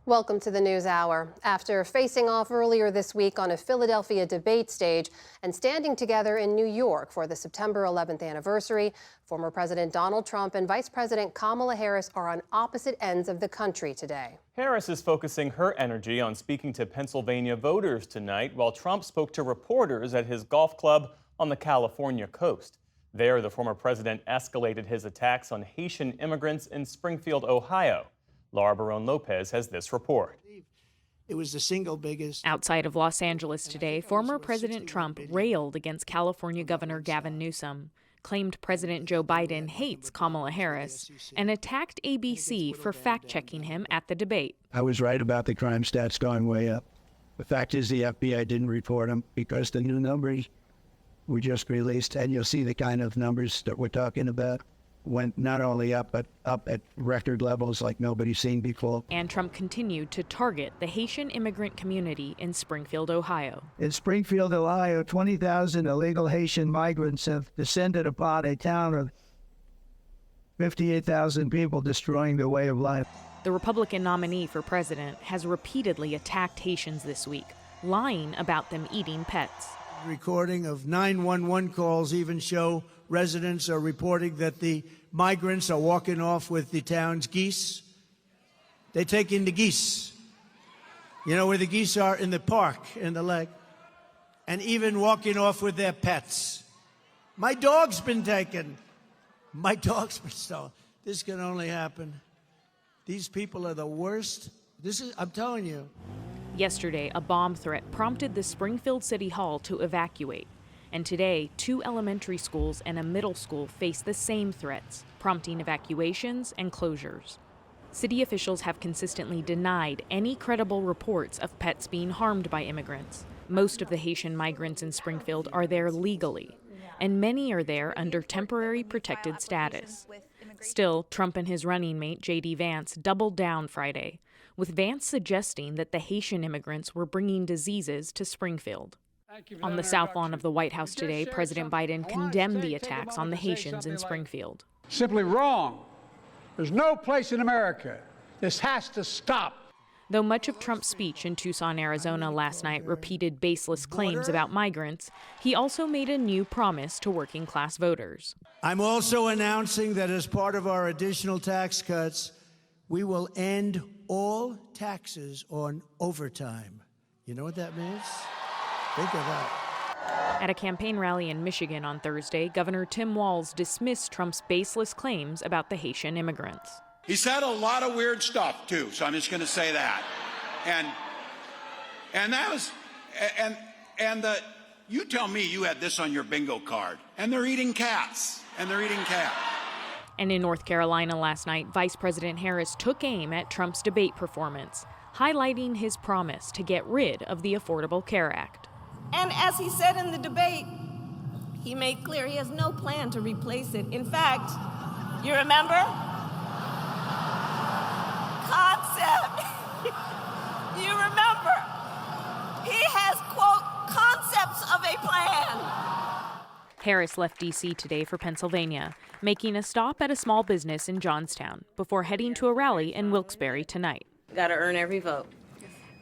Welcome to the News Hour. After facing off earlier this week on a Philadelphia debate stage and standing together in New York for the September 11th anniversary, former President Donald Trump and Vice President Kamala Harris are on opposite ends of the country today. Harris is focusing her energy on speaking to Pennsylvania voters tonight, while Trump spoke to reporters at his golf club on the California coast. There, the former president escalated his attacks on Haitian immigrants in Springfield, Ohio. Laura Barone-Lopez has this report. It was the single biggest. Outside of Los Angeles today, former President Trump railed against California Governor Gavin Newsom, claimed President Joe Biden hates Kamala Harris, and attacked ABC for fact-checking him at the debate. I was right about the crime stats going way up. The fact is the FBI didn't report them because the new numbers were just released, and you'll see the kind of numbers that we're talking about went not only up, but up at record levels like nobody's seen before. And Trump continued to target the Haitian immigrant community in Springfield, Ohio. In Springfield, Ohio, 20,000 illegal Haitian migrants have descended upon a town of 58,000 people, destroying their way of life. The Republican nominee for president has repeatedly attacked Haitians this week, lying about them eating pets. Recording of 911 calls even show residents are reporting that the migrants are walking off with the town's geese. They take in the geese. You know where the geese are? In the park, in the lake. And even walking off with their pets. My dog's been taken. My dog's been stolen. This can only happen. These people are the worst. I'm telling you. Yesterday, a bomb threat prompted the Springfield City Hall to evacuate. And today, 2 elementary schools and a middle school face the same threats, prompting evacuations and closures. City officials have consistently denied any credible reports of pets being harmed by immigrants. Most of the Haitian migrants in Springfield are there legally, and many are there under temporary protected status. Still, Trump and his running mate, J.D. Vance, doubled down Friday, with Vance suggesting that the Haitian immigrants were bringing diseases to Springfield. On the South Lawn of the White House today, President Biden condemned the attacks on the Haitians in Springfield. Simply wrong. There's no place in America. This has to stop. Though much of Trump's speech in Tucson, Arizona last night repeated baseless claims about migrants, he also made a new promise to working-class voters. I'm also announcing that as part of our additional tax cuts, we will end all taxes on overtime. You know what that means? Think of that. At a campaign rally in Michigan on Thursday, Governor Tim Walz dismissed Trump's baseless claims about the Haitian immigrants. He said a lot of weird stuff, too, so I'm just going to say that. And that was, you tell me you had this on your bingo card, and they're eating cats, and And in North Carolina last night, Vice President Harris took aim at Trump's debate performance, highlighting his promise to get rid of the Affordable Care Act. And as he said in the debate, he made clear he has no plan to replace it. In fact, you remember? Concept. You remember? He has, quote, concepts of a plan. Harris left D.C. today for Pennsylvania, making a stop at a small business in Johnstown before heading to a rally in Wilkes-Barre tonight. Got to earn every vote.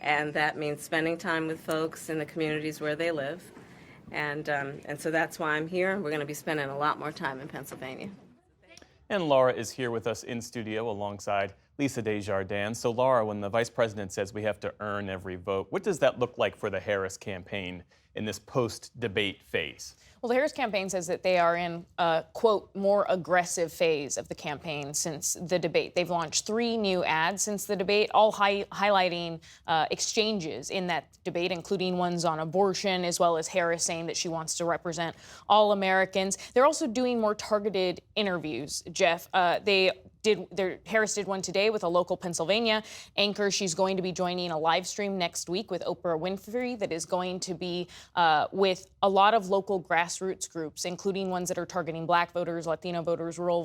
And that means spending time with folks in the communities where they live. And so that's why I'm here. We're going to be spending a lot more time in Pennsylvania. And Laura is here with us in studio alongside Lisa Desjardins. So Laura, when the vice president says we have to earn every vote, what does that look like for the Harris campaign in this post-debate phase? Well, the Harris campaign says that they are in a, quote, more aggressive phase of the campaign since the debate. They've launched 3 new ads since the debate, all highlighting exchanges in that debate, including ones on abortion, as well as Harris saying that she wants to represent all Americans. They're also doing more targeted interviews, Jeff. Harris did one today with a local Pennsylvania anchor. She's going to be joining a live stream next week with Oprah Winfrey that is going to be with a lot of local grassroots groups, including ones that are targeting Black voters, Latino voters, rural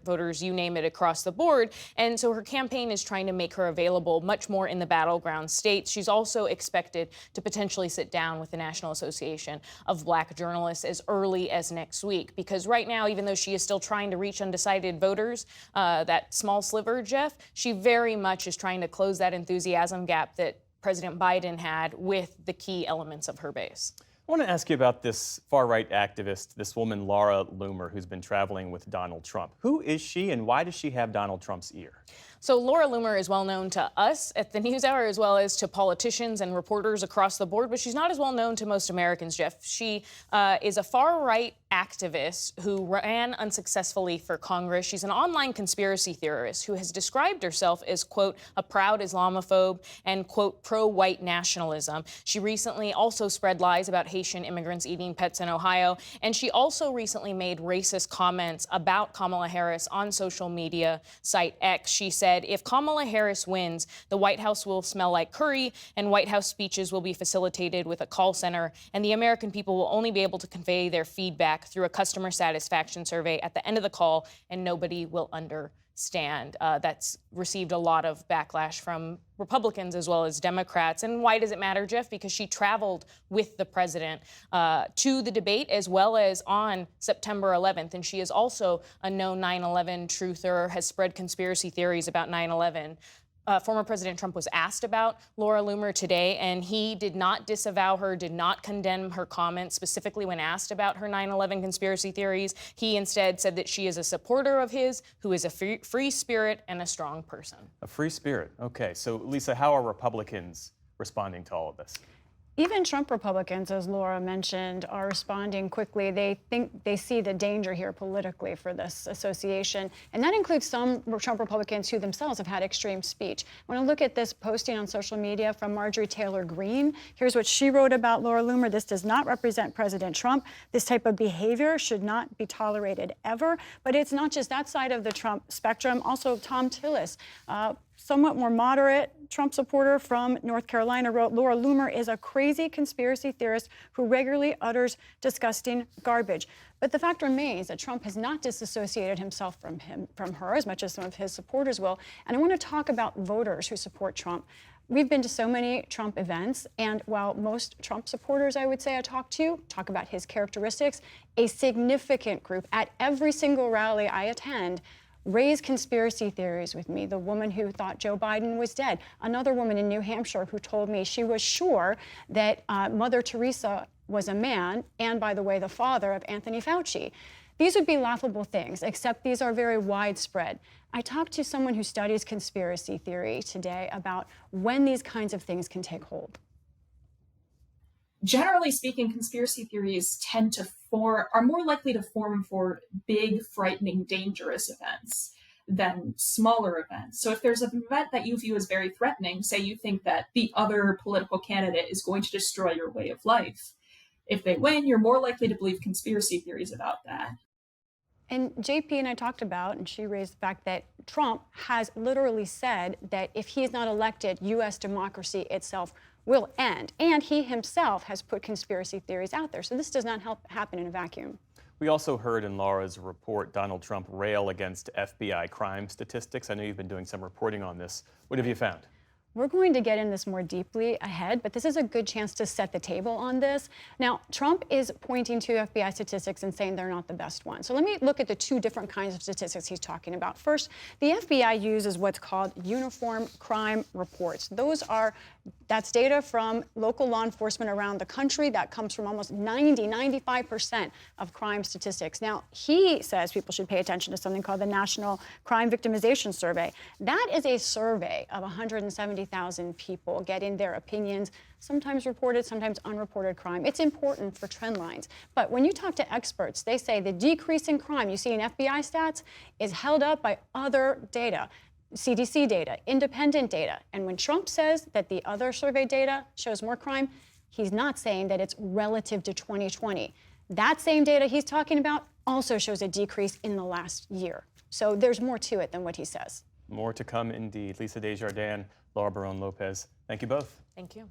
voters, you name it, across the board. And so her campaign is trying to make her available much more in the battleground states. She's also expected to potentially sit down with the National Association of Black Journalists as early as next week, because right now, even though she is still trying to reach undecided voters, that small sliver, Jeff, she very much is trying to close that enthusiasm gap that President Biden had with the key elements of her base. I want to ask you about this far-right activist, this woman, Laura Loomer, who's been traveling with Donald Trump. Who is she, and why does she have Donald Trump's ear? So Laura Loomer is well known to us at the NewsHour as well as to politicians and reporters across the board, but she's not as well known to most Americans, Jeff. She is a far-right activist who ran unsuccessfully for Congress. She's an online conspiracy theorist who has described herself as, quote, a proud Islamophobe and, quote, pro-white nationalism. She recently also spread lies about Haitian immigrants eating pets in Ohio, and she also recently made racist comments about Kamala Harris on social media site X. She said, if Kamala Harris wins, the White House will smell like curry, and White House speeches will be facilitated with a call center, and the American people will only be able to convey their feedback through a customer satisfaction survey at the end of the call, and nobody will understand. That's received a lot of backlash from Republicans as well as Democrats. And why does it matter, Jeff? Because she traveled with the president to the debate as well as on September 11th. And she is also a known 9/11 truther, has spread conspiracy theories about 9/11. Former President Trump was asked about Laura Loomer today, and he did not disavow her, did not condemn her comments, specifically when asked about her 9/11 conspiracy theories. He instead said that she is a supporter of his, who is a free spirit and a strong person. A free spirit. Okay, so Lisa, how are Republicans responding to all of this? Even Trump Republicans, as Laura mentioned, are responding quickly. They think they see the danger here politically for this association. And that includes some Trump Republicans who themselves have had extreme speech. I want to look at this posting on social media from Marjorie Taylor Greene. Here's what she wrote about Laura Loomer. This does not represent President Trump. This type of behavior should not be tolerated ever. But it's not just that side of the Trump spectrum. Also, Tom Tillis, somewhat more moderate Trump supporter from North Carolina, wrote, Laura Loomer is a crazy conspiracy theorist who regularly utters disgusting garbage. But the fact remains that Trump has not disassociated himself from her as much as some of his supporters will. And I want to talk about voters who support Trump. We've been to so many Trump events, and while most Trump supporters, I would say I talk about his characteristics, a significant group at every single rally I attend raise conspiracy theories with me. The woman who thought Joe Biden was dead. Another woman in New Hampshire who told me she was sure that Mother Teresa was a man, and by the way, the father of Anthony Fauci. These would be laughable things, except these are very widespread. I talked to someone who studies conspiracy theory today about when these kinds of things can take hold. Generally speaking, conspiracy theories are more likely to form for big, frightening, dangerous events than smaller events. So if there's an event that you view as very threatening, say you think that the other political candidate is going to destroy your way of life, if they win, you're more likely to believe conspiracy theories about that. And JP and I talked about, and she raised the fact that Trump has literally said that if he is not elected, U.S. democracy itself will end. And he himself has put conspiracy theories out there. So this does not happen in a vacuum. We also heard in Laura's report Donald Trump rail against FBI crime statistics. I know you've been doing some reporting on this. What have you found? We're going to get in this more deeply ahead, but this is a good chance to set the table on this. Now, Trump is pointing to FBI statistics and saying they're not the best ones. So let me look at the two different kinds of statistics he's talking about. First, the FBI uses what's called uniform crime reports. That's data from local law enforcement around the country that comes from almost 95% of crime statistics. Now, he says people should pay attention to something called the National Crime Victimization Survey. That is a survey of 170,000 people getting their opinions, sometimes reported, sometimes unreported crime. It's important for trend lines. But when you talk to experts, they say the decrease in crime you see in FBI stats is held up by other data. CDC data, independent data. And when Trump says that the other survey data shows more crime, he's not saying that it's relative to 2020. That same data he's talking about also shows a decrease in the last year. So there's more to it than what he says. More to come indeed. Lisa Desjardins, Laura Barone Lopez, thank you both. Thank you.